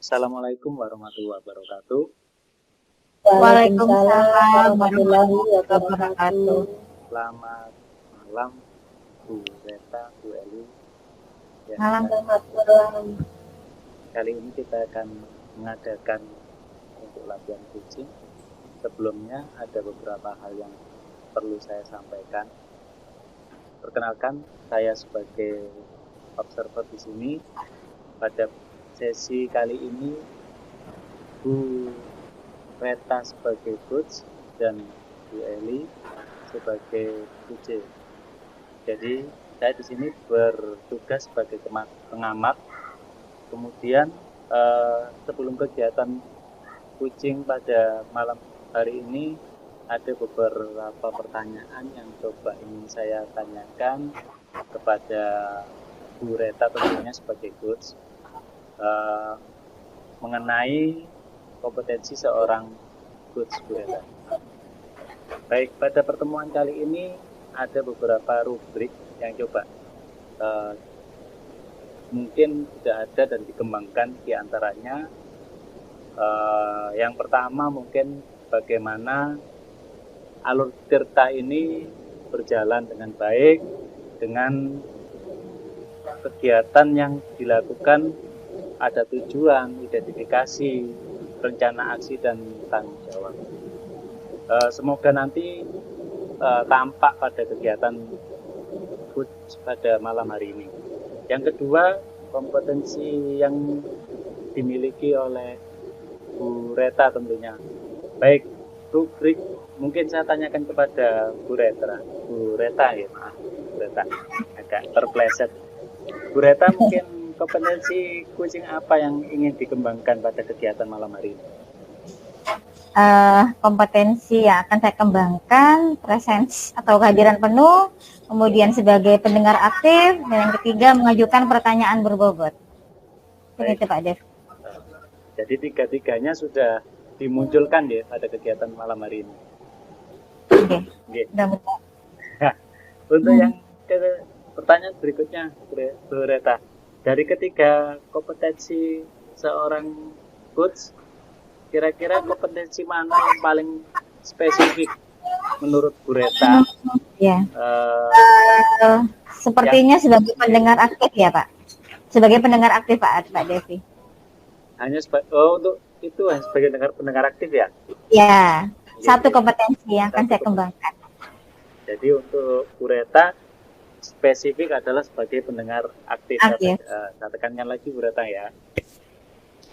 Assalamualaikum warahmatullahi wabarakatuh. Waalaikumsalam Waalaikumsalam warahmatullahi warahmatullahi wabarakatuh. wabarakatuh. Selamat malam Bu Reta, Bu Eli. Ya, Malam. Selamat malam. kali ini kita akan mengadakan untuk latihan kucing. Sebelumnya ada beberapa hal yang perlu saya sampaikan. Perkenalkan, saya sebagai observer di sini. Pada sesi kali ini, Bu Reta sebagai coach dan Bu Eli sebagai QC. Jadi saya di sini bertugas sebagai pengamat. Kemudian sebelum kegiatan kucing pada malam hari ini ada beberapa pertanyaan yang coba ingin saya tanyakan kepada Bu Reta tentunya sebagai coach mengenai kompetensi seorang coach Bu Reta. Baik, pada pertemuan kali ini ada beberapa rubrik yang coba mungkin sudah ada dan dikembangkan di antaranya. Yang pertama mungkin bagaimana alur tirta ini berjalan dengan baik dengan kegiatan yang dilakukan, ada tujuan, identifikasi, rencana aksi, dan tanggung jawab. Semoga nanti tampak pada kegiatan pada malam hari ini. Yang kedua, kompetensi yang dimiliki oleh Bu Reta tentunya. Baik, rubrik mungkin saya tanyakan kepada Bu Reta ya, maaf, Bu Reta agak terpleset. Bu Reta, mungkin kompetensi kucing apa yang ingin dikembangkan pada kegiatan malam hari ini? Kompetensi yang akan saya kembangkan, presence atau kehadiran penuh, kemudian sebagai pendengar aktif, dan yang ketiga mengajukan pertanyaan berbobot. Begitu Pak Dev. Jadi tiga-tiganya sudah dimunculkan ya pada kegiatan malam hari ini. Oke. Nah, untuk yang pertanyaan berikutnya, Bu Reta, dari ketiga kompetensi seorang coach, kira-kira kompetensi mana yang paling spesifik menurut Bu Reta? Ya. Sepertinya sebagai pendengar aktif ya Pak. Sebagai pendengar aktif Pak Devi. Hanya untuk itu sebagai pendengar aktif ya? Ya. Satu kompetensi yang akan saya kembangkan. Jadi untuk Bu Reta spesifik adalah sebagai pendengar aktif. Saya tekankan lagi Bu Reta ya.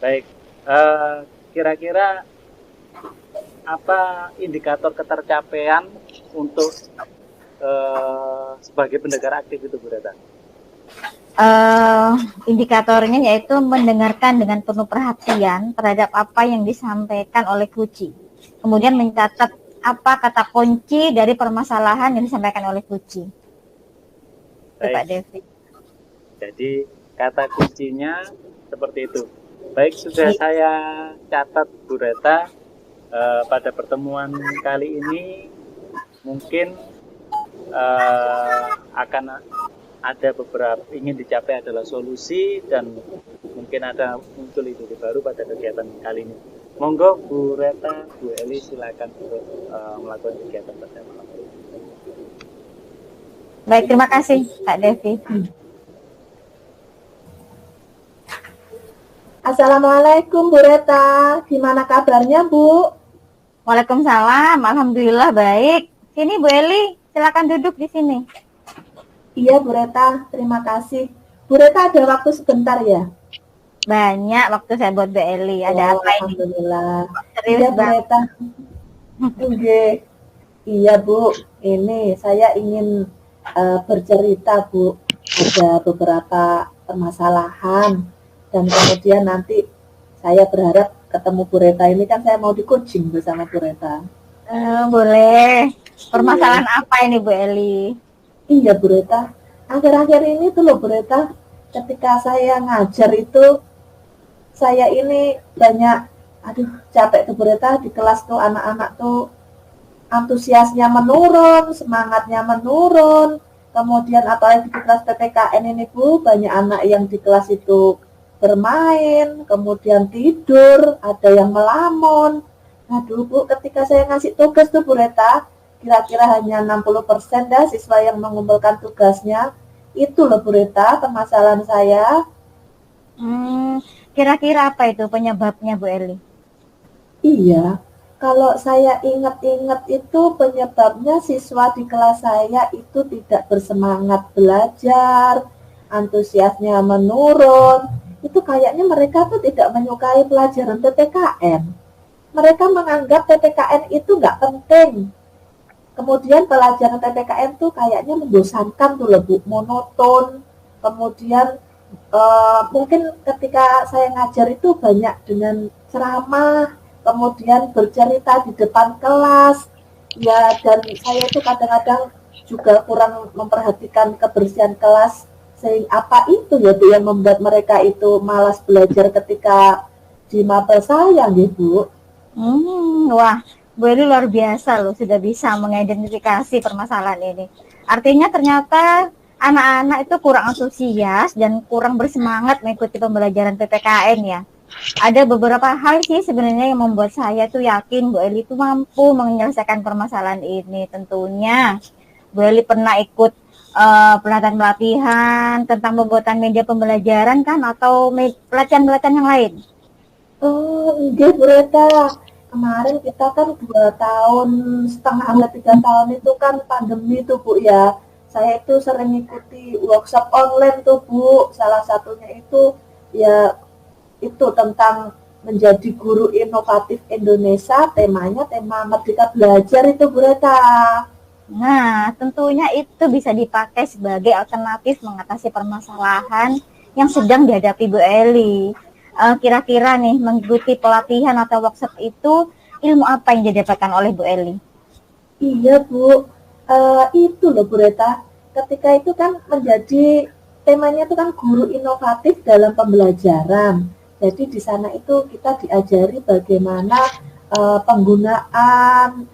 Baik. Kira-kira apa indikator ketercapaian untuk sebagai pendengar aktif itu Bu Reta? Indikatornya yaitu mendengarkan dengan penuh perhatian terhadap apa yang disampaikan oleh kucing. Kemudian mencatat apa kata kunci dari permasalahan yang disampaikan oleh kucing. Pak Devi. Jadi kata kuncinya seperti itu. Baik, sudah saya catat Bu Reta. Pada pertemuan kali ini mungkin akan ada beberapa ingin dicapai adalah solusi dan mungkin ada muncul ide baru pada kegiatan kali ini. Monggo Bu Reta, Bu Eli silakan untuk melakukan kegiatan pada malam hari ini. Baik, terima kasih Pak Devi. Assalamualaikum Bu Reta, gimana kabarnya Bu? Waalaikumsalam, alhamdulillah baik. Sini Bu Eli, silakan duduk di sini. Iya Bu Reta, terima kasih. Bu Reta ada waktu sebentar ya? Banyak waktu saya buat Bu Eli. Ada apa ini? Alhamdulillah. Serius iya Bu Reta. Iya Bu, ini saya ingin bercerita Bu. Ada beberapa permasalahan dan kemudian nanti saya berharap ketemu Bu Reta ini kan saya mau di coaching bersama Bu Reta. Boleh. Permasalahan apa ini Bu Eli? Iya Bu Reta, akhir-akhir ini tuh loh Bu Reta, ketika saya ngajar itu, saya ini banyak, capek tuh Bu Reta, di kelas tuh anak-anak tuh antusiasnya menurun, semangatnya menurun, kemudian apalagi di kelas PPKN ini Bu, banyak anak yang di kelas itu bermain, kemudian tidur, ada yang melamun. Aduh Bu, ketika saya ngasih tugas tuh Bu Reta, kira-kira hanya 60% dah siswa yang mengumpulkan tugasnya. Itu loh Bu Reta permasalahan saya. Kira-kira apa itu penyebabnya Bu Eli? Iya, kalau saya ingat-ingat itu penyebabnya siswa di kelas saya itu tidak bersemangat belajar, antusiasnya menurun. Itu kayaknya mereka tuh tidak menyukai pelajaran PPKN. Mereka menganggap PPKN itu nggak penting. Kemudian pelajaran PPKN tuh kayaknya membosankan tuh loh Bu, monoton. Kemudian mungkin ketika saya ngajar itu banyak dengan ceramah, kemudian bercerita di depan kelas, ya, dan saya itu kadang-kadang juga kurang memperhatikan kebersihan kelas, sehingga apa itu ya Bu yang membuat mereka itu malas belajar ketika di mata saya gitu. Wah, Bu Eli luar biasa loh, sudah bisa mengidentifikasi permasalahan ini. Artinya ternyata anak-anak itu kurang antusias dan kurang bersemangat mengikuti pembelajaran PPKN ya. Ada beberapa hal sih sebenarnya yang membuat saya tuh yakin Bu Eli itu mampu menyelesaikan permasalahan ini. Tentunya Bu Eli pernah ikut pelatihan tentang pembuatan media pembelajaran kan, atau pelatihan-pelatihan yang lain? Oh, enggak Bu Reta. Kemarin kita kan 2,5 tahun, 3 tahun itu kan pandemi tuh Bu ya. Saya itu sering ikuti workshop online tuh Bu. Salah satunya itu ya itu tentang menjadi guru inovatif Indonesia. Temanya tema Merdeka Belajar itu Bu Reta. Nah, tentunya itu bisa dipakai sebagai alternatif mengatasi permasalahan yang sedang dihadapi Bu Eli. Kira-kira nih mengikuti pelatihan atau workshop itu ilmu apa yang didapatkan oleh Bu Eli? Iya Bu, itu loh Bu Reta. Ketika itu kan menjadi temanya itu kan guru inovatif dalam pembelajaran. Jadi di sana itu kita diajari bagaimana penggunaan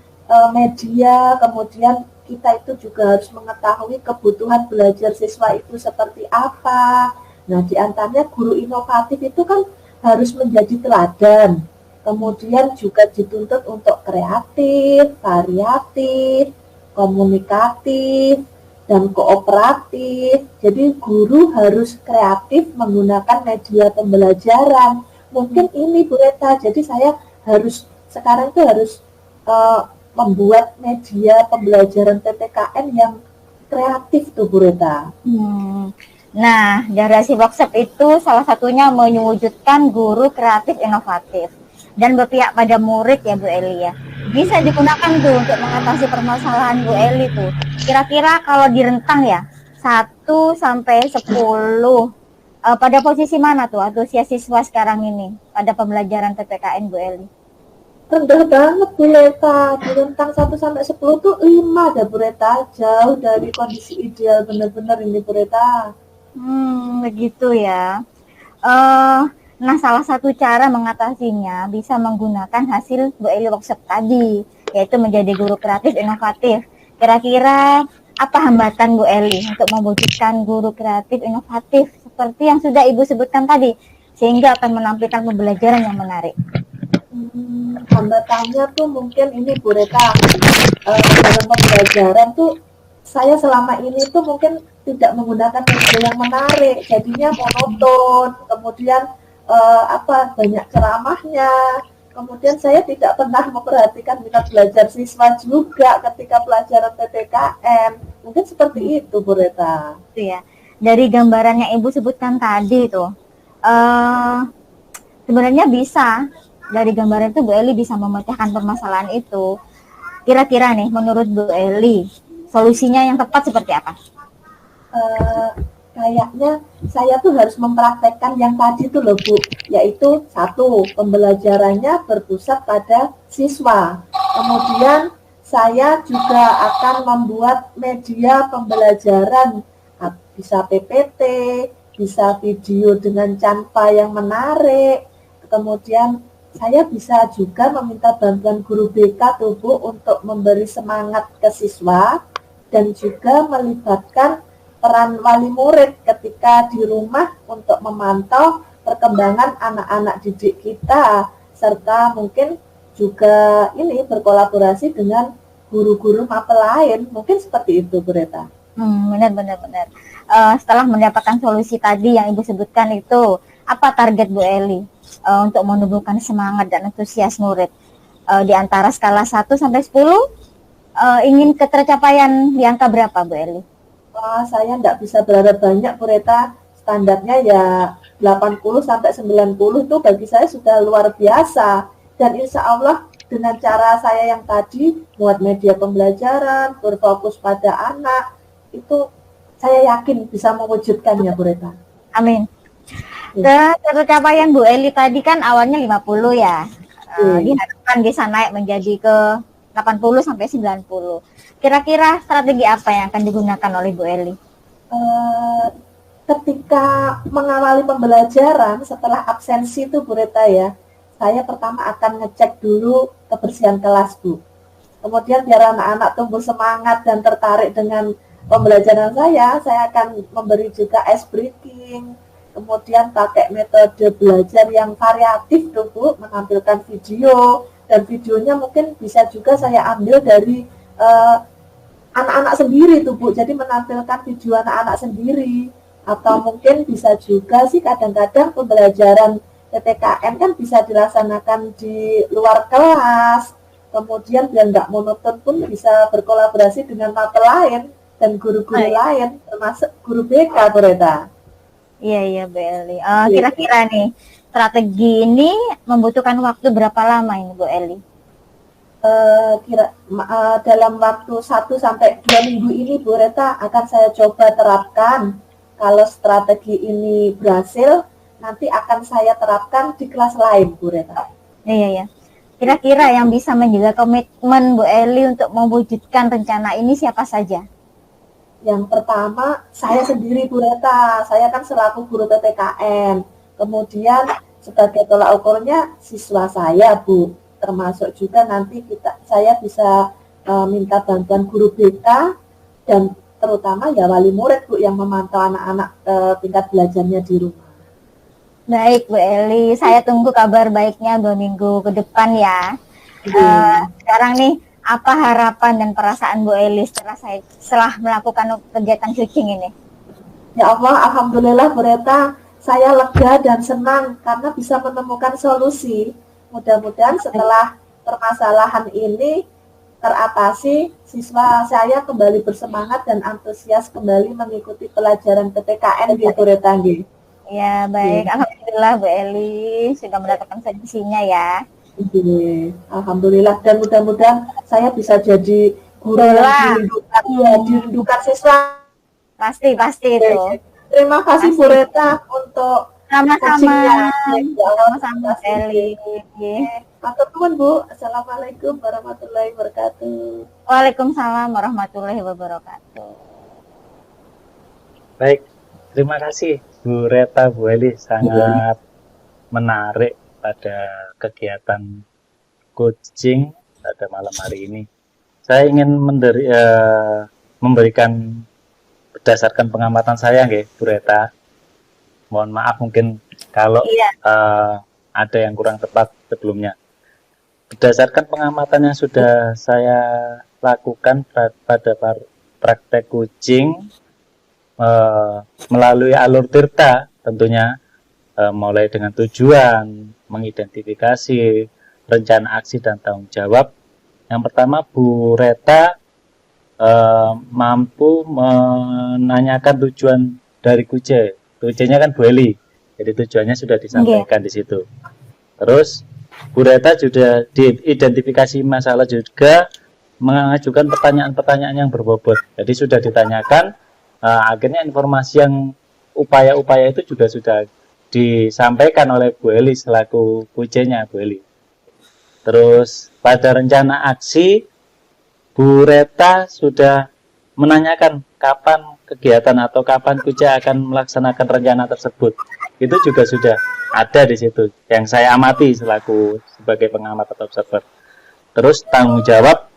media, kemudian kita itu juga harus mengetahui kebutuhan belajar siswa itu seperti apa. Nah, di antaranya guru inovatif itu kan harus menjadi teladan. Kemudian juga dituntut untuk kreatif, variatif, komunikatif, dan kooperatif. Jadi guru harus kreatif menggunakan media pembelajaran. Mungkin ini Bu Reta, jadi saya sekarang itu harus membuat media pembelajaran PPKN yang kreatif tuh Bu Reta. Nah, dari hasil workshop itu salah satunya mewujudkan guru kreatif inovatif dan berpihak pada murid ya Bu Eli ya. Bisa digunakan tuh untuk mengatasi permasalahan Bu Eli tuh. Kira-kira kalau direntang ya 1 sampai 10, pada posisi mana tuh antusias siswa sekarang ini pada pembelajaran PPKN Bu Eli? Rendah banget Bu Reta, di rentang 1 sampai 10 tuh 5 dah Bu Reta, jauh dari kondisi ideal benar-benar ini Bu Reta. Begitu ya. Nah, salah satu cara mengatasinya bisa menggunakan hasil Bu Eli workshop tadi, yaitu menjadi guru kreatif inovatif. Kira-kira apa hambatan Bu Eli untuk mewujudkan guru kreatif inovatif seperti yang sudah Ibu sebutkan tadi, sehingga akan menampilkan pembelajaran yang menarik? Hambatannya tuh mungkin ini Bu Reta, dalam pembelajaran tuh saya selama ini tuh mungkin tidak menggunakan media yang menarik, jadinya monoton, kemudian banyak ceramahnya, kemudian saya tidak pernah memperhatikan minat belajar siswa juga ketika pelajaran PPKN. Mungkin seperti itu Bu Reta. Itu ya, dari gambaran yang Ibu sebutkan tadi tuh, sebenarnya bisa dari gambaran itu Bu Eli bisa memecahkan permasalahan itu. Kira-kira nih menurut Bu Eli solusinya yang tepat seperti apa? Kayaknya saya tuh harus mempraktekkan yang tadi tuh loh Bu, yaitu 1, pembelajarannya berpusat pada siswa. Kemudian saya juga akan membuat media pembelajaran, bisa PPT, bisa video dengan canva yang menarik. Kemudian saya bisa juga meminta bantuan guru BK tuh Bu untuk memberi semangat ke siswa, dan juga melibatkan peran wali murid ketika di rumah untuk memantau perkembangan anak-anak didik kita, serta mungkin juga ini berkolaborasi dengan guru-guru mapel lain. Mungkin seperti itu, Bu Reta. Benar. Setelah mendapatkan solusi tadi yang Ibu sebutkan itu, apa target Bu Eli untuk menumbuhkan semangat dan antusias murid? Di antara skala 1 sampai 10, ingin ketercapaian di angka berapa, Bu Eli? Saya tidak bisa berharap banyak, Bu Reta. Standarnya ya 80 sampai 90 itu bagi saya sudah luar biasa. Dan insya Allah dengan cara saya yang tadi, buat media pembelajaran, berfokus pada anak, itu saya yakin bisa mewujudkannya, Bu Reta. Amin. Tercapaian Bu Eli tadi kan awalnya 50 ya. Diharapkan bisa naik menjadi ke 80 sampai 90. Kira-kira strategi apa yang akan digunakan oleh Bu Eli? Ketika mengawali pembelajaran setelah absensi itu, Bu Reta ya, saya pertama akan ngecek dulu kebersihan kelas, Bu. Kemudian biar anak-anak tumbuh semangat dan tertarik dengan pembelajaran saya akan memberi juga ice breaking. Kemudian pakai metode belajar yang variatif tuh, Bu, menampilkan video, dan videonya mungkin bisa juga saya ambil dari anak-anak sendiri tuh, Bu. Jadi menampilkan video anak-anak sendiri. Atau mungkin bisa juga sih kadang-kadang pembelajaran PPKN kan bisa dilaksanakan di luar kelas. Kemudian biar nggak monoton pun bisa berkolaborasi dengan mapel lain dan guru-guru lain, termasuk guru BK, Bu Reta. Iya, Bu Eli. Kira-kira nih, strategi ini membutuhkan waktu berapa lama ini, Bu Eli? Dalam waktu 1 sampai 2 minggu ini, Bu Reta, akan saya coba terapkan. Kalau strategi ini berhasil, nanti akan saya terapkan di kelas lain, Bu Reta. Iya. Kira-kira yang bisa menjaga komitmen Bu Eli untuk mewujudkan rencana ini siapa saja? Yang pertama, saya sendiri, Bu Reta. Saya kan selaku guru PPKN. Kemudian sebagai tolak ukurnya siswa saya, Bu. Termasuk juga nanti saya bisa minta bantuan guru BK dan terutama ya wali murid, Bu, yang memantau anak-anak tingkat belajarnya di rumah. Baik, Bu Eli, saya tunggu kabar baiknya 2 minggu ke depan ya. Sekarang nih, apa harapan dan perasaan Bu Eli setelah melakukan kegiatan coaching ini? Ya Allah, alhamdulillah, Bu Reta, saya lega dan senang karena bisa menemukan solusi. Mudah-mudahan setelah permasalahan ini teratasi, siswa saya kembali bersemangat dan antusias kembali mengikuti pelajaran PPKN di Bu Reta. Ya, baik. Alhamdulillah, Bu Eli sudah mendapatkan solusinya ya. Alhamdulillah, dan mudah-mudahan saya bisa jadi guru yang dirindukan siswa. Pasti itu. Terima kasih, Bu Reta, untuk sama-sama Bu Eli. Matur nuwun, Bu. Assalamualaikum warahmatullahi wabarakatuh. Waalaikumsalam warahmatullahi wabarakatuh. Baik, terima kasih Bu Reta, Bu Eli, sangat menarik pada kegiatan coaching pada malam hari ini. Saya ingin memberikan berdasarkan pengamatan saya, Bu Reta. Mohon maaf mungkin kalau ada yang kurang tepat sebelumnya. Berdasarkan pengamatan yang sudah saya lakukan pada praktek coaching melalui alur Tirta tentunya, mulai dengan tujuan, mengidentifikasi, rencana aksi dan tanggung jawab. Yang pertama, Bu Reta mampu menanyakan tujuan dari QC. QC-nya kan Bu Eli, jadi tujuannya sudah disampaikan di situ. Terus Bu Reta sudah diidentifikasi masalah, juga mengajukan pertanyaan-pertanyaan yang berbobot. Jadi sudah ditanyakan, akhirnya informasi yang upaya-upaya itu juga sudah disampaikan oleh Bu Eli selaku QC-nya Bu Eli. Terus pada rencana aksi, Bu Reta sudah menanyakan kapan kegiatan atau kapan QC akan melaksanakan rencana tersebut. Itu juga sudah ada di situ yang saya amati selaku sebagai pengamat atau observer. Terus tanggung jawab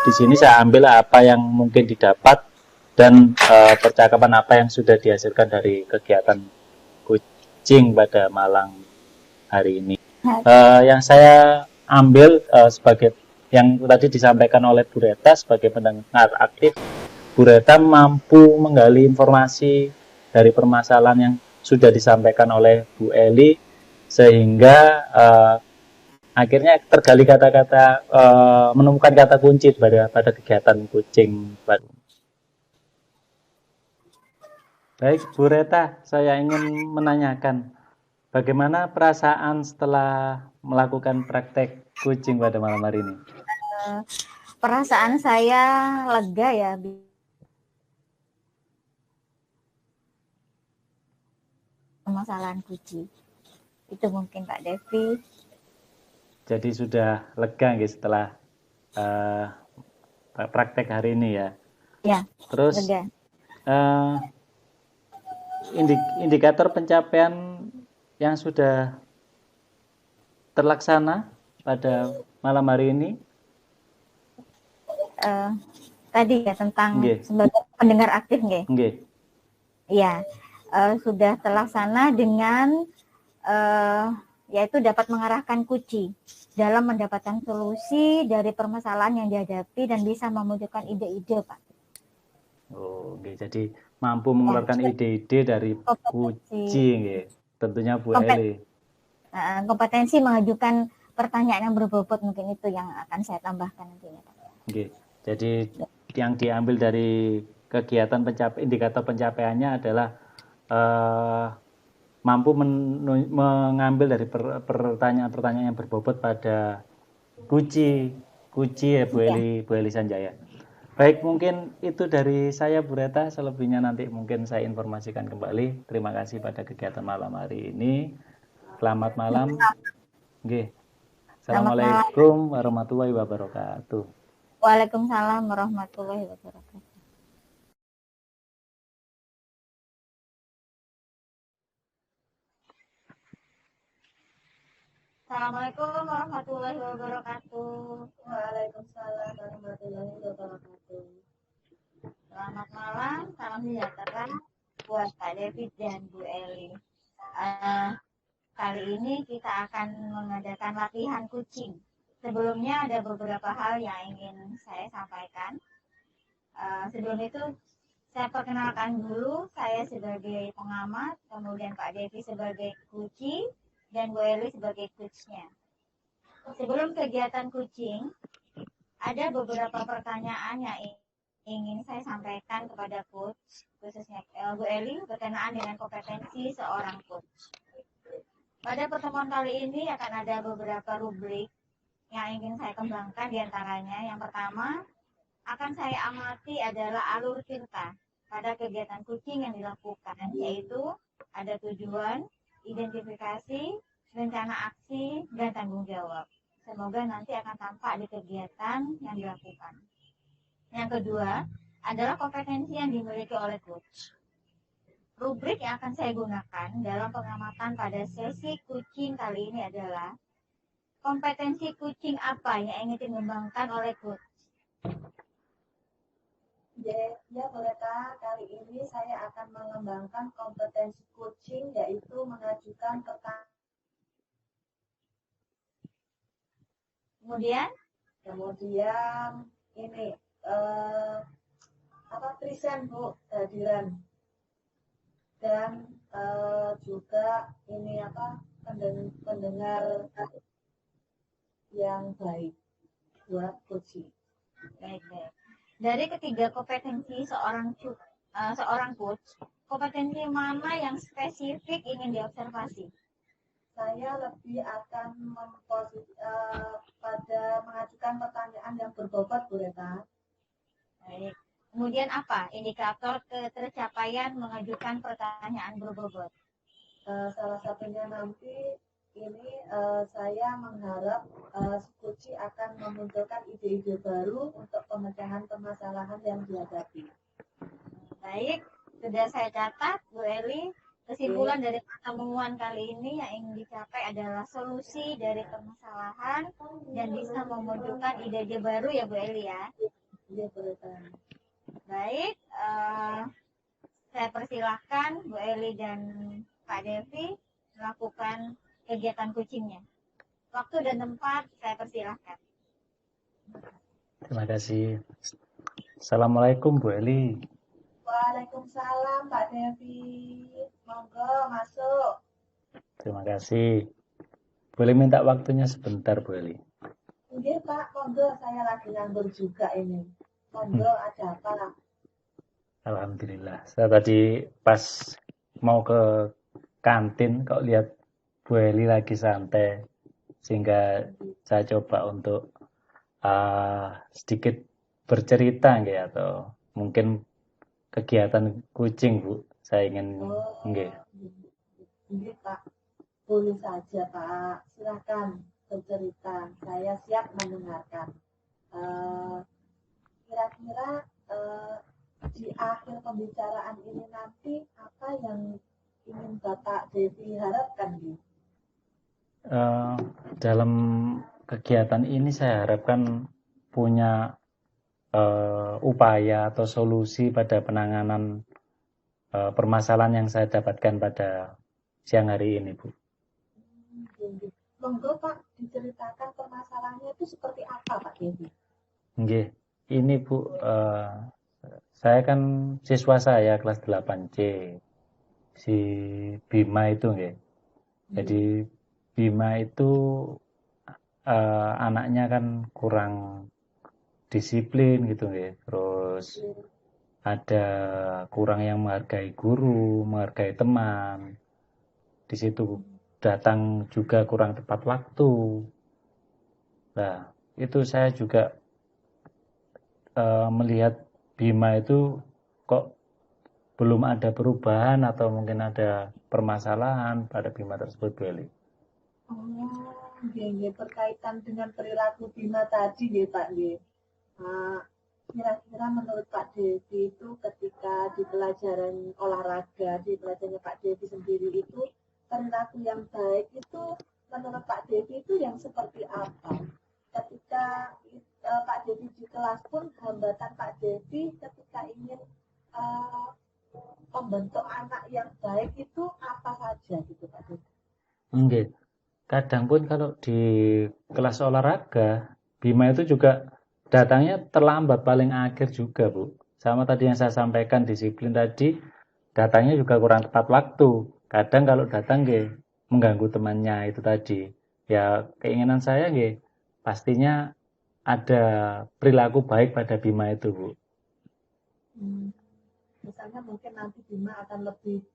di sini saya ambil apa yang mungkin didapat dan percakapan apa yang sudah dihasilkan dari kegiatan kucing pada malam hari ini. Yang saya ambil sebagai yang tadi disampaikan oleh Bu Reta sebagai pendengar aktif, Bu Reta mampu menggali informasi dari permasalahan yang sudah disampaikan oleh Bu Eli sehingga akhirnya tergali kata-kata menemukan kata kunci pada kegiatan kucing. Baik, Bu Reta, saya ingin menanyakan bagaimana perasaan setelah melakukan praktek kucing pada malam hari ini? Perasaan saya lega ya. Permasalahan kucing. Itu mungkin Pak Devi. Jadi sudah lega nggih setelah praktek hari ini ya? Ya, terus lega. Indikator pencapaian yang sudah terlaksana pada malam hari ini? Tadi ya tentang Nggih. Sebagai pendengar aktif nggih? Nggih. Iya, sudah terlaksana dengan yaitu dapat mengarahkan kucing dalam mendapatkan solusi dari permasalahan yang dihadapi dan bisa memunculkan ide-ide, Pak. Oh, okay. Jadi mampu mengeluarkan ide-ide dari kucing, ya. Tentunya Bu Eli. Kompetensi mengajukan pertanyaan yang berbobot mungkin itu yang akan saya tambahkan nantinya. Okay. Jadi yang diambil dari kegiatan indikator pencapaiannya adalah mampu mengambil dari pertanyaan-pertanyaan yang berbobot pada kuci ya Bu Eli Sanjaya. Baik, mungkin itu dari saya Bu Reta, selebihnya nanti mungkin saya informasikan kembali. Terima kasih pada kegiatan malam hari ini. Selamat malam. Nggih. Assalamualaikum warahmatullahi wabarakatuh. Waalaikumsalam warahmatullahi wabarakatuh. Assalamualaikum warahmatullahi wabarakatuh. Waalaikumsalam warahmatullahi wabarakatuh. Selamat malam, salam sejahtera buat Pak David dan Bu Eli. Kali ini kita akan mengadakan latihan kucing. Sebelumnya ada beberapa hal yang ingin saya sampaikan. Sebelum itu saya perkenalkan dulu, saya sebagai pengamat, kemudian Pak Devi sebagai kucing, dan Bu Eli sebagai coachnya. Sebelum kegiatan kucing, ada beberapa pertanyaan yang ingin saya sampaikan kepada coach, khususnya Bu Eli, berkenaan dengan kompetensi seorang coach. Pada pertemuan kali ini akan ada beberapa rubrik yang ingin saya kembangkan diantaranya. Yang pertama, akan saya amati adalah alur cerita pada kegiatan kucing yang dilakukan, yaitu ada tujuan, identifikasi, rencana aksi, dan tanggung jawab. Semoga nanti akan tampak di kegiatan yang dilakukan. Yang kedua adalah kompetensi yang dimiliki oleh coach. Rubrik yang akan saya gunakan dalam pengamatan pada sesi kucing kali ini adalah kompetensi kucing apa yang ingin dikembangkan oleh coach. Ya, Bu Reta, kali ini saya akan mengembangkan kompetensi coaching, yaitu mengajukan pertanyaan. Kemudian ini present Bu, kehadiran, dan juga ini pendengar yang baik buat coaching. Baik. Dari ketiga kompetensi seorang coach, kompetensi mana yang spesifik ingin diobservasi? Saya lebih akan pada mengajukan pertanyaan yang berbobot, Bu Reta. Baik. Kemudian apa indikator ketercapaian mengajukan pertanyaan berbobot? Salah satunya nanti ini saya mengharap Sukuci akan memunculkan ide-ide baru untuk pemecahan permasalahan yang dihadapi. Baik, sudah saya catat, Bu Eli. Kesimpulan dari pertemuan kali ini yang ingin dicapai adalah solusi dari permasalahan dan bisa memunculkan ide-ide baru ya Bu Eli ya. Iya, betul. Baik, saya persilahkan Bu Eli dan Pak Devi melakukan kegiatan kucingnya. Waktu dan tempat saya persilahkan. Terima kasih. Assalamualaikum Bu Eli. Waalaikumsalam Pak Devi. Monggo masuk. Terima kasih. Boleh minta waktunya sebentar Bu Eli? Nggih Pak, monggo saya lagi nganggur juga ini. Monggo ada apa? Alhamdulillah. Saya tadi pas mau ke kantin kok lihat Bu Eli lagi santai, sehingga saya coba untuk sedikit bercerita nggih, atau mungkin kegiatan kucing Bu. Saya ingin nggih. Nggih Pak, boleh saja Pak. Silakan bercerita. Saya siap mendengarkan. Kira-kira di akhir pembicaraan ini nanti apa yang ingin Bapak Devi harapkan nih? Dalam kegiatan ini saya harapkan punya upaya atau solusi pada penanganan permasalahan yang saya dapatkan pada siang hari ini, Bu. Monggo Pak, diceritakan permasalahannya itu seperti apa Pak Devi? Nggih, ini Bu, saya kan siswa saya kelas 8C, si Bima itu nggih. Jadi Bima itu anaknya kan kurang disiplin gitu nggih. Terus ada kurang yang menghargai guru, menghargai teman. Di situ datang juga kurang tepat waktu. Nah, itu saya juga melihat Bima itu kok belum ada perubahan atau mungkin ada permasalahan pada Bima tersebut, Bu Eli. Oh, nggih, berkaitan dengan perilaku Bima tadi nggih Pak nggih. Kira-kira menurut Pak Devi itu ketika di pelajaran olahraga, di pelajarannya Pak Devi sendiri itu perilaku yang baik itu menurut Pak Devi itu yang seperti apa? Ketika Pak Devi di kelas pun hambatan Pak Devi ketika ingin membentuk anak yang baik itu apa saja gitu Pak Devi? Oke. Kadang pun kalau di kelas olahraga, Bima itu juga datangnya terlambat paling akhir juga, Bu. Sama tadi yang saya sampaikan, disiplin tadi, datangnya juga kurang tepat waktu. Kadang kalau datang mengganggu temannya itu tadi. Ya keinginan saya pastinya ada perilaku baik pada Bima itu, Bu. Misalnya mungkin nanti Bima akan lebih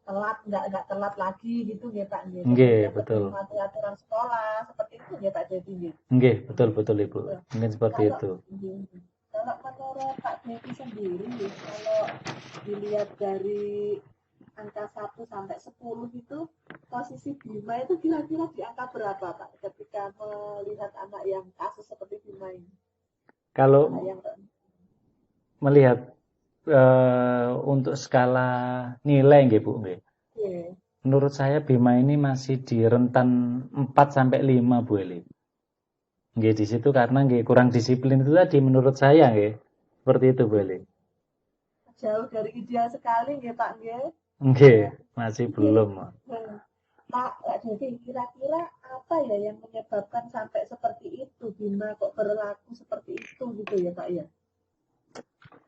telat, nggak telat lagi gitu ya Pak nggih. Nggih, betul. Aturan sekolah seperti itu ya Pak Devi nggih. Nggih, betul Ibu. Mungkin seperti itu. Kalau menurut Pak Devi sendiri, kalau dilihat dari angka 1 sampai 10 itu, posisi Bima itu kira-kira di angka berapa Pak ketika melihat anak yang kasus seperti Bima ini? Kalau melihat untuk skala nilai nggih Bu nggih. Menurut saya Bima ini masih di rentan 4 sampai 5 Bu Eli. Nggih di situ karena kurang disiplin itu tadi menurut saya nggih. Seperti itu Bu Eli. Jauh dari ideal sekali nggih Pak nggih. Nggih, masih belum. Pak Devi, kira-kira apa ya yang menyebabkan sampai seperti itu Bima kok berlaku seperti itu gitu ya Pak ya?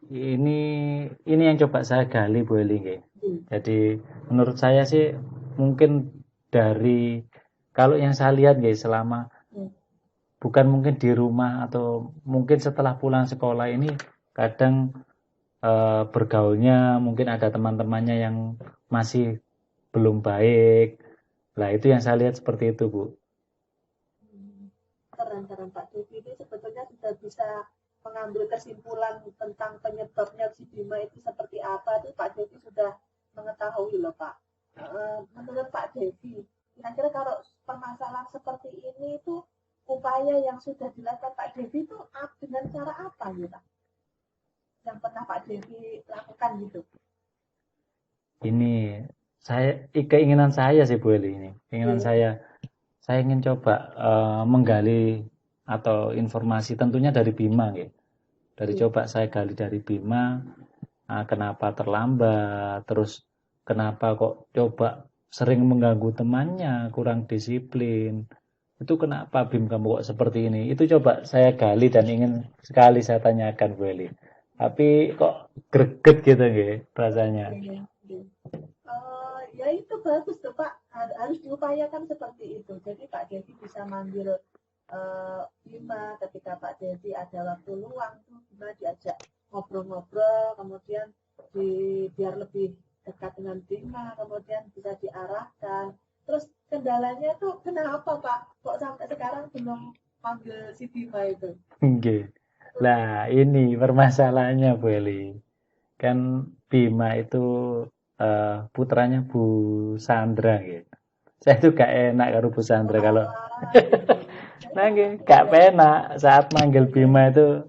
Ini yang coba saya gali Bu Eli nggih. Jadi menurut saya sih mungkin dari kalau yang saya lihat selama bukan mungkin di rumah atau mungkin setelah pulang sekolah ini kadang bergaulnya mungkin ada teman-temannya yang masih belum baik. Nah itu yang saya lihat seperti itu Bu. Keren Pak Devi ini sebetulnya sudah bisa mengambil kesimpulan tentang penyebabnya si Bima itu seperti apa itu Pak Devi sudah mengetahui loh Pak. Menurut Pak Devi, kira-kira kalau permasalahan seperti ini itu upaya yang sudah dilakukan Pak Devi itu dengan cara apa gitu Pak? Yang pernah Pak Devi lakukan gitu? Ini keinginan saya sih Bu Eli ini. Keinginan saya ingin coba menggali atau informasi tentunya dari Bima Dari coba saya gali dari Bima, kenapa terlambat, terus kenapa kok coba sering mengganggu temannya, kurang disiplin. Itu kenapa Bim kamu kok seperti ini? Itu coba saya gali dan ingin sekali saya tanyakan Bu Eli. Tapi kok greget gitu nggih rasanya. Oke, oke. Ya itu bagus tuh Pak, harus diupayakan seperti itu. Jadi Pak Dedi bisa manggil Bima ketika Pak Dedi ada waktu luang tuh Bima diajak ngobrol-ngobrol, kemudian biar lebih dekat dengan Bima, kemudian bisa diarahkan. Terus kendalanya tuh kenapa Pak? Kok sampai sekarang belum panggil si Bima itu? Nggih. Lah, ini permasalahannya Bu Eli. Kan Bima itu putranya Bu Sandra gitu. Saya tuh gak enak karo Bu Oh Sandra kalau alah, gitu. nah nggih, gak penak saat manggil Bima itu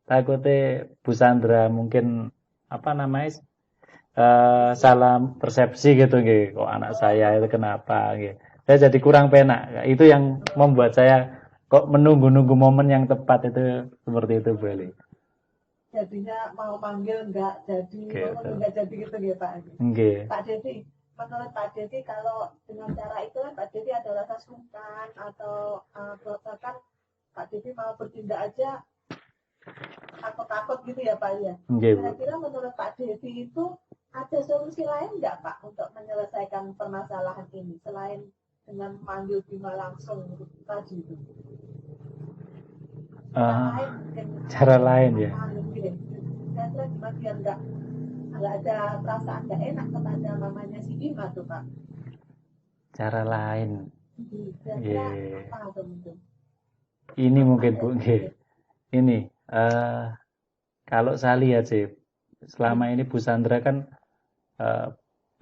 takutnya Bu Sandra mungkin apa namanya salah persepsi gitu nggih. Kok anak saya itu kenapa nggih. Saya jadi kurang penak. Itu yang membuat saya kok menunggu-nunggu momen yang tepat itu seperti itu Bu Eli. Jadinya mau manggil nggak jadi, mau Gitu. manggil nggak jadi gitu ya Pak. Nggih. Pak Dedi, menurut Pak Dedi kalau dengan cara itu kan Pak Dedi ada rasa sungkan atau bahkan Pak Dedi mau bertindak aja takut-takut gitu ya Pak ya. Nggih, Bu. Kira-kira menurut Pak Dedi itu ada solusi lain nggak Pak untuk menyelesaikan permasalahan ini selain dengan manggil Bima langsung tadi itu? Cara lain mungkin Cara lain ya. gitu. Kira-kira gimana biar nggak ada perasaan nggak enak kepada mamanya si Bima tuh Pak. Cara lain. Kira-kira Nggih. apa tuh mungkin? Ini Apa mungkin ya? Bu, nggih. Ini kalau saya lihat sih selama ini Bu Sandra kan eh,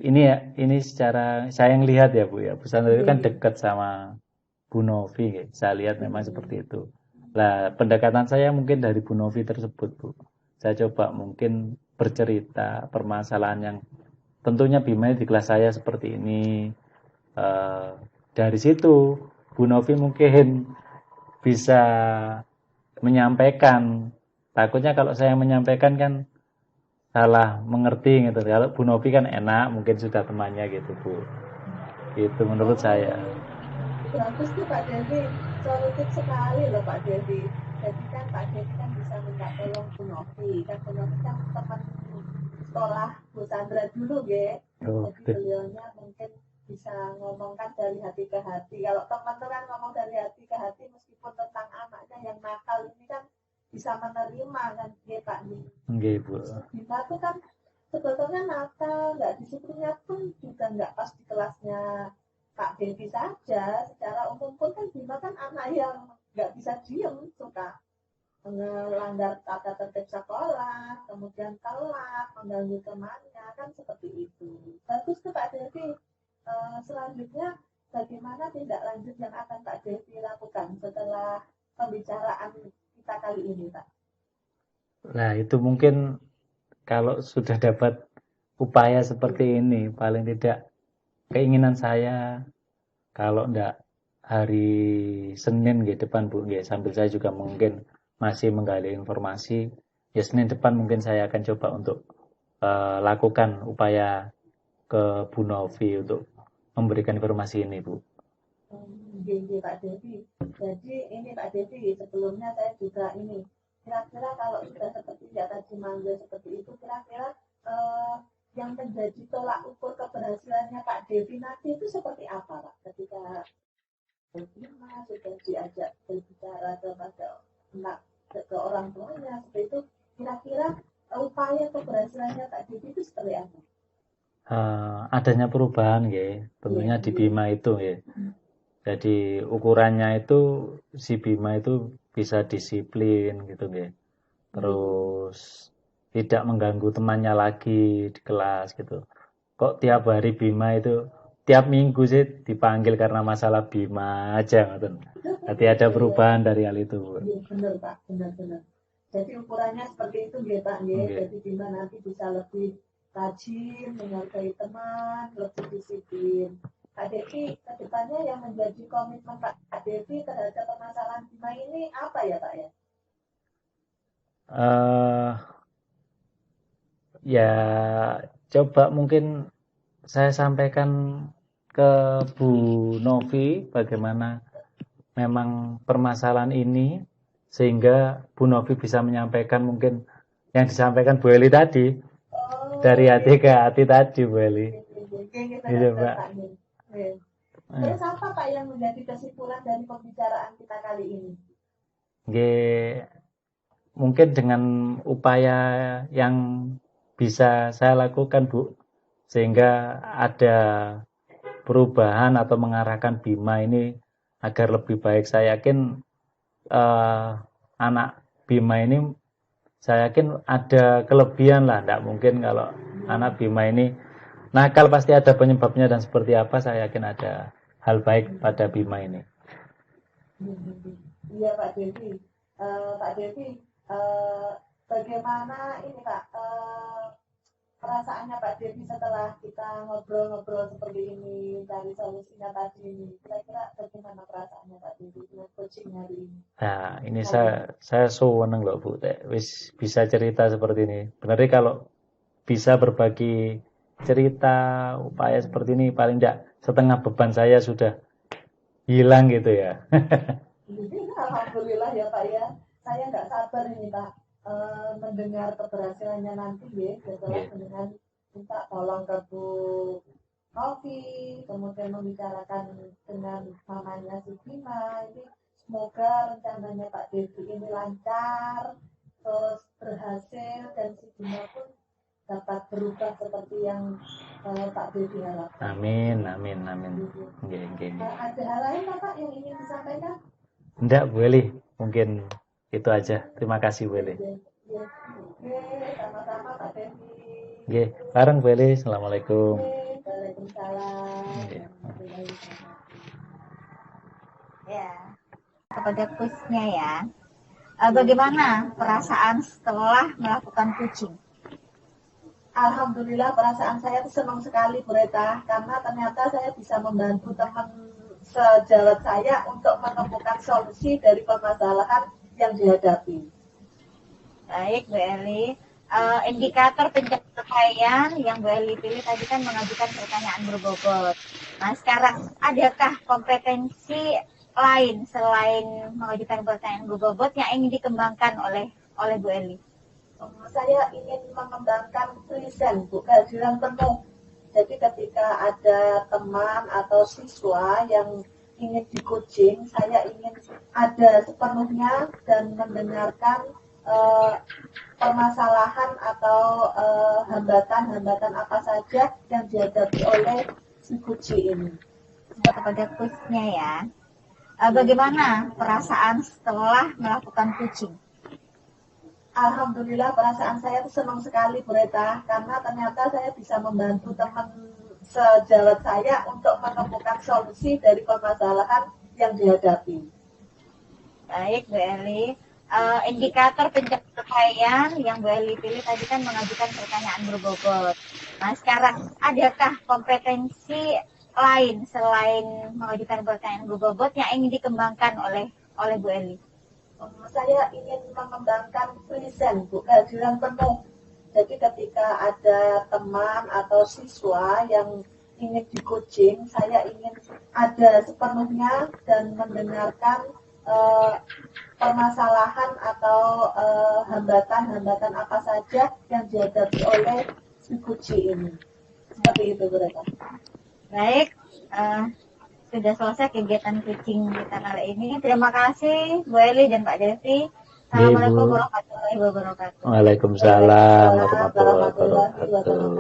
ini secara saya yang lihat ya Bu ya. Bu Sandra itu kan dekat sama Bu Novi nggih. Saya lihat memang seperti itu. Lah, pendekatan saya mungkin dari Bu Novi tersebut, Bu. Saya coba mungkin bercerita permasalahan yang tentunya Bima di kelas saya seperti ini. Eh, dari situ Bu Novi mungkin bisa menyampaikan. Takutnya kalau saya menyampaikan kan salah mengerti gitu. Kalau Bu Novi kan enak, mungkin sudah temannya gitu, Bu. Itu menurut saya. Bagus tuh Pak Devi, solutif sekali loh Pak Devi. Jadi kan Pak Devi kan bisa minta tolong Bu Novi, kan Bu Novi kan teman sekolah Bu Sandra dulu ya. Oh, Jadi beliaunya mungkin bisa ngomongkan dari hati ke hati. Kalau teman tuh kan ngomong dari hati ke hati meskipun tentang anaknya yang nakal ini kan bisa menerima kan ya Pak. nggih, Bu. Bima tuh kan sebetulnya nakal, nggak disiplinnya pun juga nggak pas di kelasnya Pak Devi saja. Secara umum pun kan Bima kan anak yang nggak bisa diem, suka melanggar tata tertib sekolah, kemudian telat, mengganggu temannya, kan seperti itu. Bagus tuh Pak Devi. Selanjutnya bagaimana tindak lanjut yang akan Pak Devi lakukan setelah pembicaraan kita kali ini Pak? Nah, itu mungkin kalau sudah dapat upaya seperti ini, paling tidak keinginan saya kalau ndak hari Senin gitu depan Bu, nggih, sambil saya juga mungkin masih menggali informasi, ya Senin depan mungkin saya akan coba untuk lakukan upaya ke Bu Novi untuk memberikan informasi ini, Bu. Gini Pak Devi. Jadi ini Pak Devi, sebelumnya saya juga ini kira-kira kalau sudah seperti ya tadi manggil seperti itu, kira-kira yang menjadi tolak ukur keberhasilannya Pak Devi nanti itu seperti apa Pak? Ketika Bima sudah diajak berbicara kepada ke orang tuanya seperti itu, kira-kira upaya keberhasilannya Pak Devi itu seperti apa? Adanya perubahan, nggih, tentunya di Bima itu, nggih. Jadi ukurannya itu si Bima itu bisa disiplin gitu nggih. Terus tidak mengganggu temannya lagi di kelas gitu. Kok tiap hari Bima itu tiap minggu sih dipanggil karena masalah Bima aja ngoten. Berarti ada perubahan dari hal itu, Bu. Iya, benar Pak, benar-benar. Jadi ukurannya seperti itu nggih Pak nggih. Nggih. Jadi Bima nanti bisa lebih rajin, menghargai teman, lebih disiplin. Pak Devi, kedepannya yang menjadi komitmen Pak Devi terhadap permasalahan Bima ini apa ya Pak ya? eh ya coba mungkin saya sampaikan ke Bu Novi bagaimana memang permasalahan ini sehingga Bu Novi bisa menyampaikan mungkin yang disampaikan Bu Eli tadi dari hati ke hati tadi Bu Eli. Iya, Pak. Terus apa Pak yang menjadi kesimpulan dari pembicaraan kita kali ini? Mungkin dengan upaya yang bisa saya lakukan Bu, sehingga ada perubahan atau mengarahkan Bima ini agar lebih baik. Saya yakin anak Bima ini, saya yakin ada kelebihan lah. Tidak mungkin kalau anak Bima ini nakal, pasti ada penyebabnya, dan seperti apa saya yakin ada hal baik pada Bima ini. Iya Pak Devi. Pak Devi, bagaimana ini Pak perasaannya Pak Devi setelah kita ngobrol-ngobrol seperti ini, cari solusinya tadi ini, kira-kira bagaimana perasaannya Pak Devi dengan coaching hari ini? Nah, ini saya seneng loh Bu, wis bisa cerita seperti ini. Benernya kalau bisa berbagi cerita, upaya seperti ini, paling enggak setengah beban saya sudah hilang gitu ya. Alhamdulillah ya Pak ya. Saya nggak sabar ini Pak mendengar keberhasilannya nanti ya, setelah dengan minta tolong ke Bu Novi, kemudian membicarakan dengan mamanya si Bima. Ini semoga rencananya Pak Devi ini lancar, terus berhasil, dan si Bima pun dapat berubah seperti yang Pak Devi harapkan. Amin. Ada hal lain Pak yang ingin disampaikan? Enggak, Bu Eli, mungkin itu aja. Terima kasih Bu Eli. Sama-sama Pak Devi. Oke, bareng Bu Eli. Assalamualaikum. Waalaikumsalam. Ya, kepada kusnya ya. Bagaimana perasaan setelah melakukan coaching? Alhamdulillah perasaan saya senang sekali Bu Reta, karena ternyata saya bisa membantu teman sejawat saya untuk menemukan solusi dari permasalahan yang dihadapi. Baik Bu Eli, indikator pencapaian yang Bu Eli pilih tadi kan mengajukan pertanyaan berbobot. Nah sekarang adakah kompetensi lain selain mengajukan pertanyaan berbobot yang ingin dikembangkan oleh Bu Eli? Saya ingin mengembangkan present, Bu, kehadiran penuh. Jadi ketika ada teman atau siswa yang ingin di coaching, saya ingin ada sepenuhnya dan mendengarkan permasalahan atau hambatan-hambatan apa saja yang dihadapi oleh si coaching ini. Kepada coachnya ya, bagaimana perasaan setelah melakukan coaching? Alhamdulillah perasaan saya itu senang sekali Bu Reta, karena ternyata saya bisa membantu teman sejawat saya untuk menemukan solusi dari permasalahan yang dihadapi. Baik Bu Eli, indikator pencapaian yang Bu Eli pilih tadi kan mengajukan pertanyaan berbobot. Nah sekarang adakah kompetensi lain selain mengajukan pertanyaan berbobot yang ingin dikembangkan oleh Bu Eli? Saya ingin mengembangkan present, Bu, kehadiran penuh. Jadi ketika ada teman atau siswa yang ingin di coaching, saya ingin ada sepenuhnya dan mendengarkan permasalahan atau hambatan-hambatan apa saja yang dihadapi oleh si coaching ini. Seperti itu, Bu Reta. Baik, sudah selesai kegiatan coaching kita kali ini. Terima kasih Bu Eli dan Pak Devi. Assalamualaikum warahmatullahi wabarakatuh. Waalaikumsalam warahmatullahi wabarakatuh.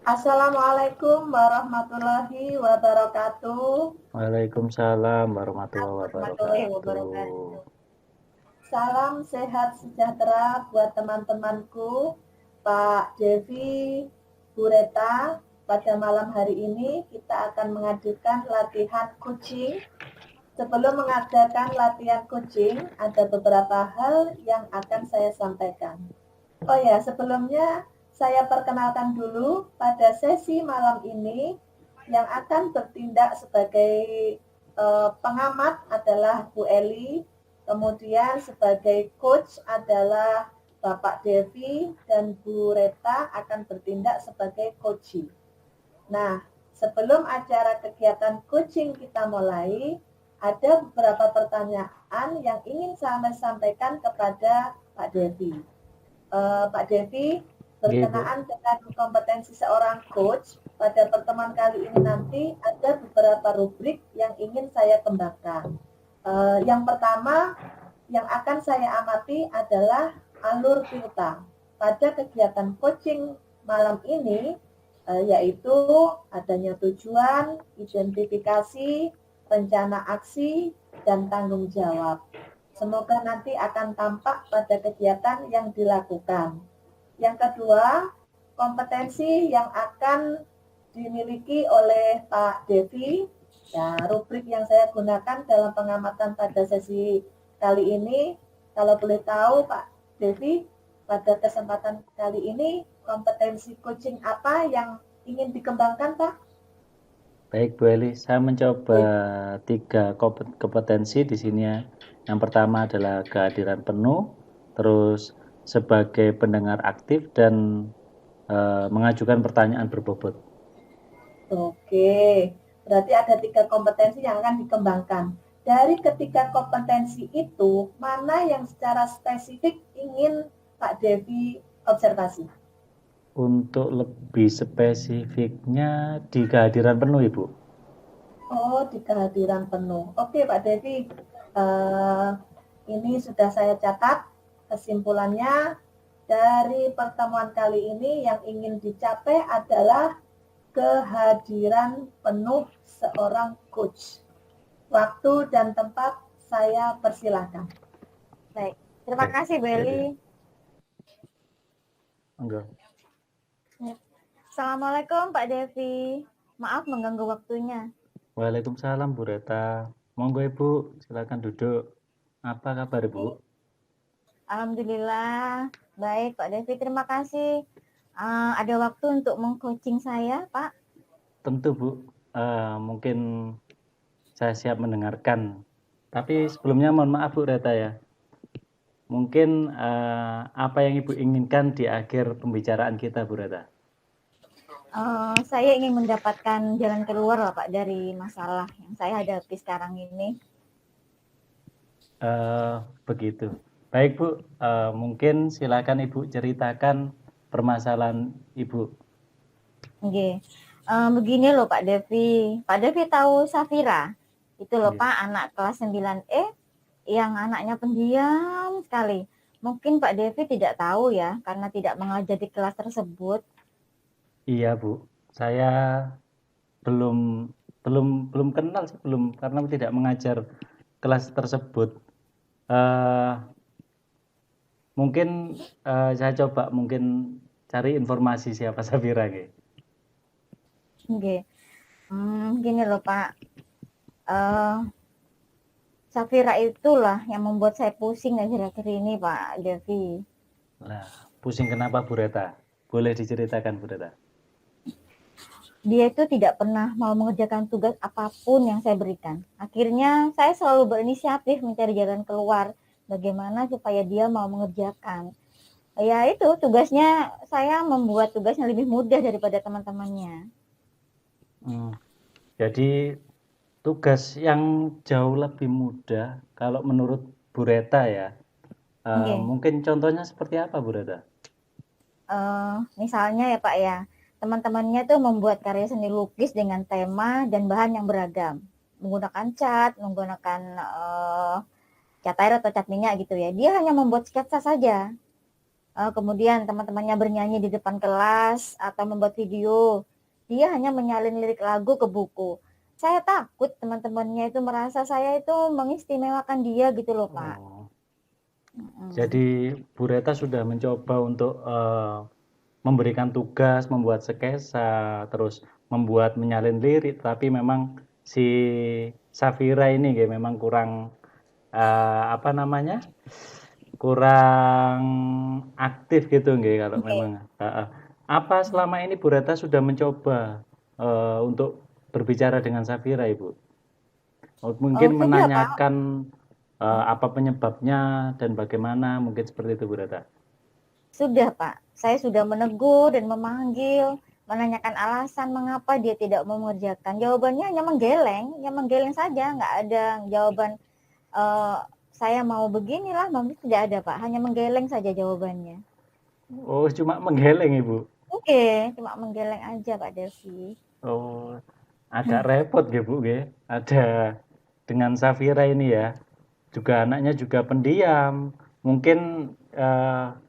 Assalamualaikum warahmatullahi wabarakatuh. Waalaikumsalam warahmatullahi wabarakatuh. Salam sehat sejahtera buat teman-temanku, Pak Devi, Bu Reta. Pada malam hari ini kita akan mengadakan latihan coaching. Sebelum mengadakan latihan coaching, ada beberapa hal yang akan saya sampaikan. Oh ya, sebelumnya saya perkenalkan dulu, pada sesi malam ini yang akan bertindak sebagai pengamat adalah Bu Eli. Kemudian sebagai coach adalah Bapak Devi dan Bu Reta akan bertindak sebagai coaching. Nah, sebelum acara kegiatan coaching kita mulai, ada beberapa pertanyaan yang ingin saya sampaikan kepada Pak Devi. Pak Devi, berkenaan dengan kompetensi seorang coach, pada pertemuan kali ini nanti ada beberapa rubrik yang ingin saya kembangkan. Yang pertama, yang akan saya amati adalah alur piutang. Pada kegiatan coaching malam ini, yaitu adanya tujuan, identifikasi, rencana aksi, dan tanggung jawab. Semoga nanti akan tampak pada kegiatan yang dilakukan. Yang kedua, kompetensi yang akan dimiliki oleh Pak Devi. Ya, rubrik yang saya gunakan dalam pengamatan pada sesi kali ini, kalau boleh tahu Pak Devi, pada kesempatan kali ini kompetensi coaching apa yang ingin dikembangkan, Pak? Baik, Bu Eli, saya mencoba 3 kompetensi di sini ya. Yang pertama adalah kehadiran penuh, terus sebagai pendengar aktif dan mengajukan pertanyaan berbobot. Oke, berarti ada 3 kompetensi yang akan dikembangkan. Dari ketiga kompetensi itu, mana yang secara spesifik ingin Pak Devi observasi? Untuk lebih spesifiknya di kehadiran penuh, Ibu. Oh, di kehadiran penuh. Oke, Pak Devi, ini sudah saya catat kesimpulannya. Dari pertemuan kali ini yang ingin dicapai adalah kehadiran penuh seorang coach. Waktu dan tempat saya persilahkan. Baik, terima kasih Beli. Enggak. Assalamualaikum Pak Devi. Maaf mengganggu waktunya. Waalaikumsalam Bu Reta. Monggo Ibu, silakan duduk. Apa kabar Ibu? Alhamdulillah. Baik Pak Devi, terima kasih. Ada waktu untuk mengcoaching saya, Pak? Tentu Bu. Mungkin saya siap mendengarkan. Tapi sebelumnya mohon maaf Bu Reta ya. Mungkin apa yang Ibu inginkan di akhir pembicaraan kita Bu Reta? Saya ingin mendapatkan jalan keluar lah Pak dari masalah yang saya hadapi sekarang ini. Begitu. Baik Bu, mungkin silakan Ibu ceritakan permasalahan Ibu. Oke. Begini loh Pak Devi. Pak Devi tahu Safira? Itu loh Pak, anak kelas 9E yang anaknya pendiam sekali. Mungkin Pak Devi tidak tahu ya, karena tidak mengajar di kelas tersebut. Iya Bu, saya belum kenal sih, karena tidak mengajar kelas tersebut. Mungkin saya coba cari informasi siapa Safira gitu. Oke. Gini loh Pak. Safira itulah yang membuat saya pusing akhir-akhir ini Pak Devi. Nah, pusing kenapa Bu Reta? Boleh diceritakan Bu Reta? Dia itu tidak pernah mau mengerjakan tugas apapun yang saya berikan. Akhirnya saya selalu berinisiatif mencari jalan keluar. Bagaimana supaya dia mau mengerjakan. Ya itu tugasnya, saya membuat tugasnya lebih mudah daripada teman-temannya. Jadi tugas yang jauh lebih mudah kalau menurut Bu Reta ya. Mungkin contohnya seperti apa Bu Reta? Misalnya ya Pak ya, teman-temannya tuh membuat karya seni lukis dengan tema dan bahan yang beragam, menggunakan cat, menggunakan cat air atau cat minyak gitu ya. Dia hanya membuat sketsa saja. Kemudian teman-temannya bernyanyi di depan kelas atau membuat video. Dia hanya menyalin lirik lagu ke buku. Saya takut teman-temannya itu merasa saya itu mengistimewakan dia gitu loh Pak. Jadi Bu Reta sudah mencoba untuk memberikan tugas, membuat sketsa, terus menyalin lirik, tapi memang si Safira ini memang kurang kurang aktif gitu kalau memang. Apa selama ini Bu Reta sudah mencoba untuk berbicara dengan Safira Ibu? Mungkin menanyakan apa penyebabnya dan bagaimana, mungkin seperti itu Bu Reta. Sudah, Pak. Saya sudah menegur dan memanggil, menanyakan alasan mengapa dia tidak mau mengerjakan. Jawabannya hanya menggeleng saja, nggak ada jawaban eh, saya mau beginilah, tidak ada, Pak. Hanya menggeleng saja jawabannya. Oh, cuma menggeleng, Ibu? Oke, cuma menggeleng aja, Pak Delvi. Oh, agak repot nggih, Bu, nggih. Ada dengan Safira ini ya, juga anaknya juga pendiam. Mungkin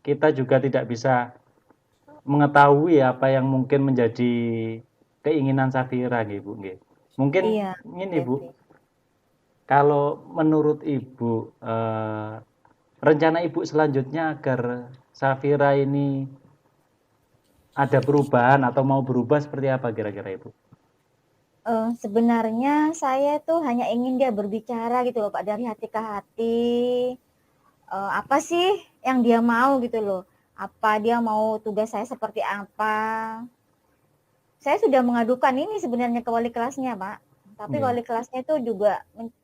kita juga tidak bisa mengetahui apa yang mungkin menjadi keinginan Safira nggih, Bu, nggih. Mungkin Iya, Pak ini, Bu, Delvi. kalau menurut Ibu, rencana Ibu selanjutnya agar Safira ini ada perubahan atau mau berubah seperti apa kira-kira, Ibu? Sebenarnya saya tuh hanya ingin dia berbicara gitu loh, Pak, dari hati ke hati. Apa sih yang dia mau gitu loh? Apa dia mau tugas saya seperti apa? Saya sudah mengadukan ini sebenarnya ke wali kelasnya, Pak. Tapi Nggih. wali kelasnya itu juga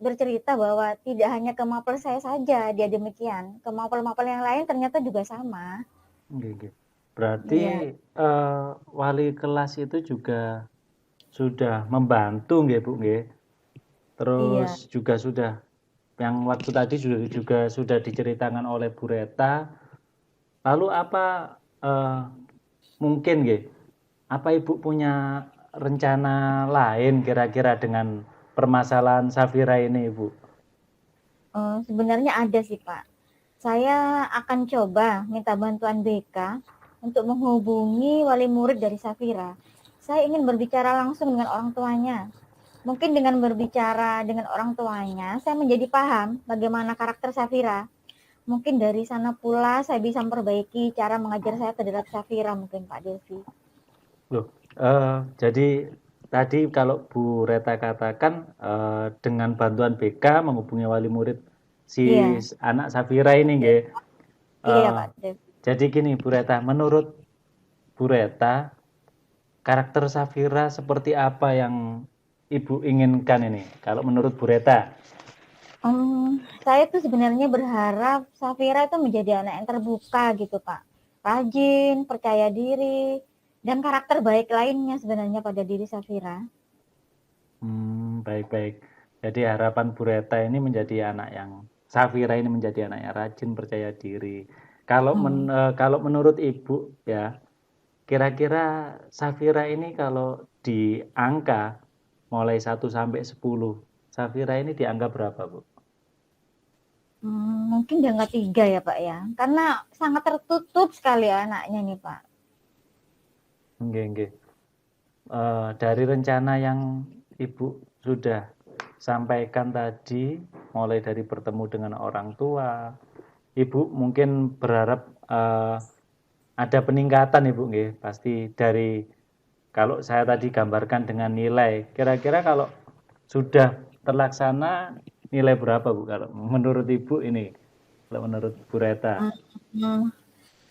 bercerita bahwa tidak hanya kemampuan saya saja dia demikian, kemampuan-kemampuan yang lain ternyata juga sama. Nggih, nggih. Berarti Iya, wali kelas itu juga sudah membantu nggih, Bu, nggih. Terus iya. juga sudah yang waktu tadi juga sudah diceritakan oleh Bu Reta. Lalu apa mungkin nggih, apa Ibu punya rencana lain kira-kira dengan permasalahan Safira ini, Ibu? Sebenarnya ada sih, Pak. Saya akan coba minta bantuan BK untuk menghubungi wali murid dari Safira. Saya ingin berbicara langsung dengan orang tuanya. Mungkin dengan berbicara dengan orang tuanya, saya menjadi paham bagaimana karakter Safira. Mungkin dari sana pula saya bisa memperbaiki cara mengajar saya terhadap Safira mungkin, Pak Delvi. Loh, jadi tadi kalau Bu Reta katakan dengan bantuan BK menghubungi wali murid si Iya, anak Safira ini nggih. iya Eh, Pak Delvi. jadi gini Bu Reta, menurut Bu Reta karakter Safira seperti apa yang Ibu inginkan ini? Kalau menurut Bu Reta? Saya tuh sebenarnya berharap Safira itu menjadi anak yang terbuka gitu, Pak. Rajin, percaya diri, dan karakter baik lainnya sebenarnya pada diri Safira. Baik-baik. Jadi harapan Bu Reta ini menjadi anak yang Safira ini menjadi anak yang rajin, percaya diri. Hmm. Kalau menurut Ibu ya, kira-kira Safira ini kalau di angka mulai 1 sampai 10, Safira ini di angka berapa, Bu? Mungkin di angka 3 ya, Pak ya. Karena sangat tertutup sekali anaknya nih, Pak. Nggih, nggih. Dari rencana yang Ibu sudah sampaikan tadi, mulai dari bertemu dengan orang tua, Ibu mungkin berharap ada peningkatan, Ibu, nggih. Pasti dari kalau saya tadi gambarkan dengan nilai, kira-kira kalau sudah terlaksana nilai berapa, Bu? Kalau menurut Ibu ini, kalau menurut Bu Reta? Hmm,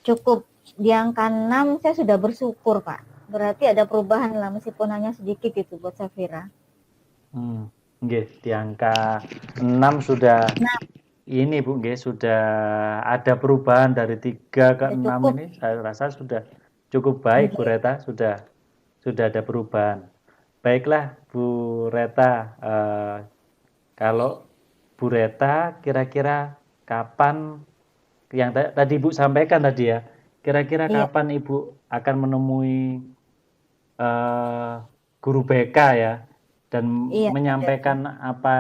Cukup di angka 6 saya sudah bersyukur, Pak. Berarti ada perubahan lah meskipun hanya sedikit itu buat Safira. Nggih, di angka 6 sudah Nah, ini, Bu, nggih, sudah ada perubahan dari 3 ke sudah 6 cukup. ini saya rasa sudah cukup baik, Bu Nggih. Reta, sudah ada perubahan. Baiklah, Bu Reta, kalau Bu Reta kira-kira kapan yang tadi Ibu sampaikan tadi ya, kira-kira Iya, kapan Ibu akan menemui eh, guru BK ya dan iya, Pak Delvi. menyampaikan apa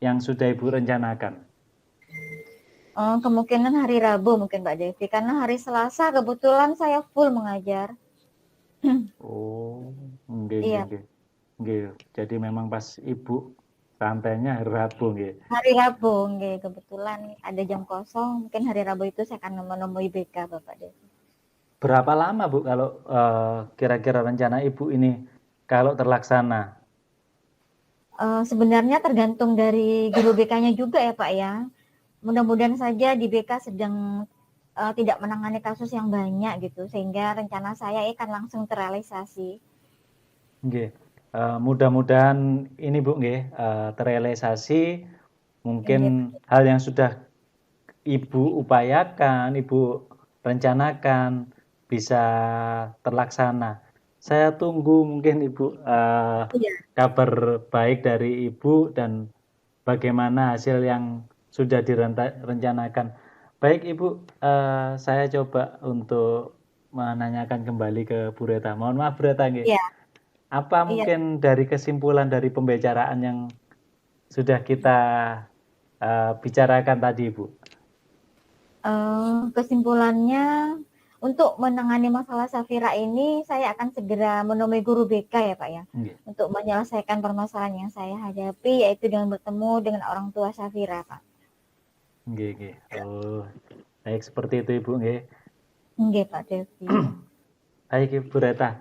yang sudah Ibu rencanakan? Kemungkinan hari Rabu mungkin Pak Devi, karena hari Selasa kebetulan saya full mengajar. Oh, nggih, nggih, Iya, nggih. Nggih, jadi memang pas Ibu santainya hari Rabu nggih. hari Rabu, nggih, kebetulan ada jam kosong. Mungkin hari Rabu itu saya akan menemui BK Bapak Devi. Berapa lama, Bu, kalau kira-kira rencana Ibu ini kalau terlaksana? Sebenarnya tergantung dari guru BK-nya juga ya Pak ya. Mudah-mudahan saja di BK sedang tidak menangani kasus yang banyak gitu, sehingga rencana saya akan langsung terrealisasi. Nggih. Mudah-mudahan ini, Bu, nggih, terrealisasi. Mungkin Iya, Pak. hal yang sudah Ibu upayakan, Ibu rencanakan bisa terlaksana. Saya tunggu mungkin Ibu Iya. kabar baik dari Ibu dan bagaimana hasil yang sudah direncanakan. Baik Ibu, saya coba untuk menanyakan kembali ke Bu Reta. Mohon maaf Bu Reta, nggih. Iya. Apa Iya. mungkin dari kesimpulan dari pembicaraan yang sudah kita bicarakan tadi, Bu? Kesimpulannya, untuk menangani masalah Safira ini, saya akan segera menemui guru BK ya Pak ya, Nggih. untuk menyelesaikan permasalahan yang saya hadapi, yaitu dengan bertemu dengan orang tua Safira, Pak. Nggih, nggih. Oh, baik seperti itu Ibu, nggih. Nggih, Pak Devi. Baik Ibu Reta,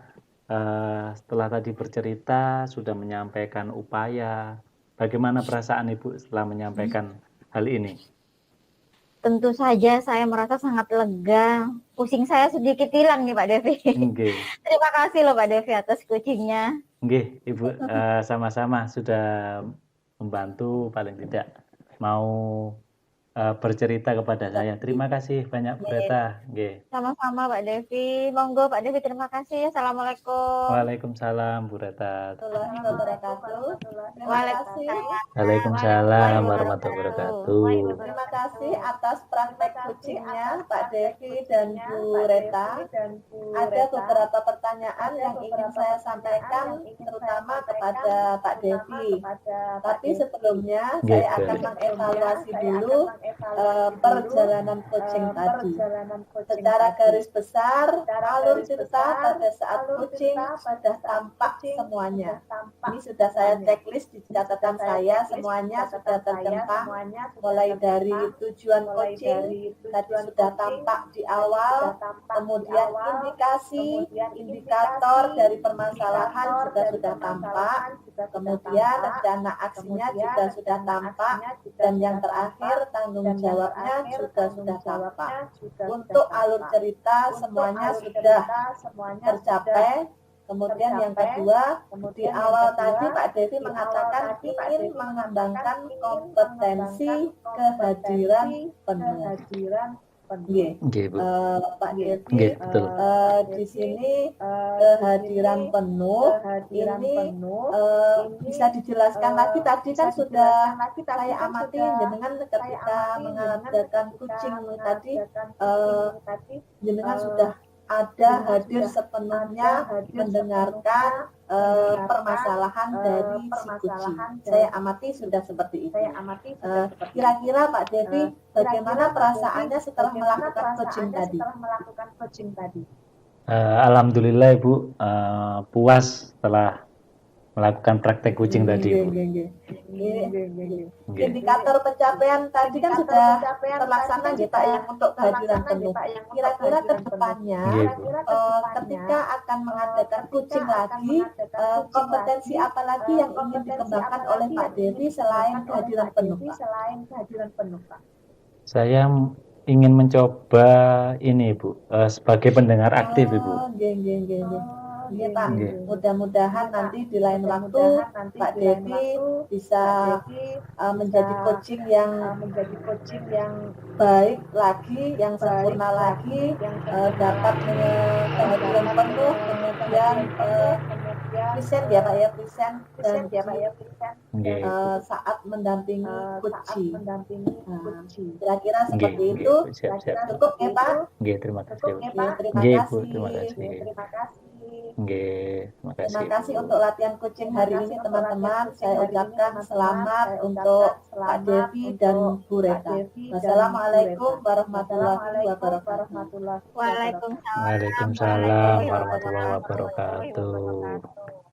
setelah tadi bercerita, sudah menyampaikan upaya, bagaimana perasaan Ibu setelah menyampaikan hal ini? Tentu saja saya merasa sangat lega. Pusing saya sedikit hilang nih Pak Devi. Nggih. Terima kasih loh Pak Devi atas coachingnya. Nggih, Ibu, sama-sama sudah membantu paling tidak mau bercerita kepada saya. Terima kasih banyak Bu Reta. Nggih. Sama-sama Pak Devi. Monggo Pak Devi, terima kasih. Assalamualaikum. Waalaikumsalam Bu Reta. Warahmatullahi wabarakatuh. Terima kasih. Waalaikumsalam warahmatullahi wabarakatuh. Terima kasih atas praktek coachingnya Pak Devi dan Bu Reta. Ada beberapa pertanyaan yang ingin saya sampaikan, terutama kepada Pak Devi. Tapi sebelumnya saya akan mengevaluasi dulu perjalanan coaching tadi. Secara garis besar, alur cerita pada saat coaching sudah tampak semuanya. Ini sudah saya checklist di catatan saya, semuanya sudah tertentang. Mulai dari tujuan coaching, tadi sudah tampak di awal, kemudian indikasi, indikator dari permasalahan juga sudah tampak, kemudian rencana aksinya juga sudah tampak, dan yang terakhir tanggung jawabnya juga sudah tampak. Untuk alur cerita semuanya sudah tercapai. Kemudian yang kedua, di awal tadi Pak Devi mengatakan ingin mengembangkan kompetensi kehadiran penuh. Nggih, Bu. Pak Devi, Nggih, betul. di sini kehadiran penuh ini bisa dijelaskan lagi. Tadi kan sudah saya amati dengan ketika mengadakan coaching tadi, jenengan sudah ada hadir sepenuhnya mendengarkan permasalahan dari si coaching. Saya amati sudah seperti itu. Kira-kira Pak Devi, bagaimana perasaannya setelah melakukan coaching tadi? Alhamdulillah Ibu, puas setelah melakukan praktek coaching tadi, Bu. Indikator pencapaian tadi kan sudah terlaksana Pak yang untuk kehadiran penuh. Kira-kira ke depannya ketika akan mengadakan coaching lagi, kompetensi apa lagi yang ingin dikembangkan oleh Pak Devi selain kehadiran penuh, Pak? Saya ingin mencoba ini, Bu, sebagai pendengar aktif, Ibu. Iya Pak, mudah-mudahan nanti di lain waktu Pak Devi bisa menjadi coaching yang baik lagi, yang sempurna lagi, dapat kehadiran penuh, kemudian present ya Pak ya, present saat mendampingi coaching. Kira-kira seperti itu. Cukup ya Pak? Nggih, terima kasih. Terima kasih. Terima kasih untuk latihan coaching hari ini teman-teman. Saya ucapkan selamat untuk Pak Devi dan Bu Reta. Wassalamualaikum warahmatullahi wabarakatuh. Waalaikumsalam Waalaikumsalam warahmatullahi wabarakatuh.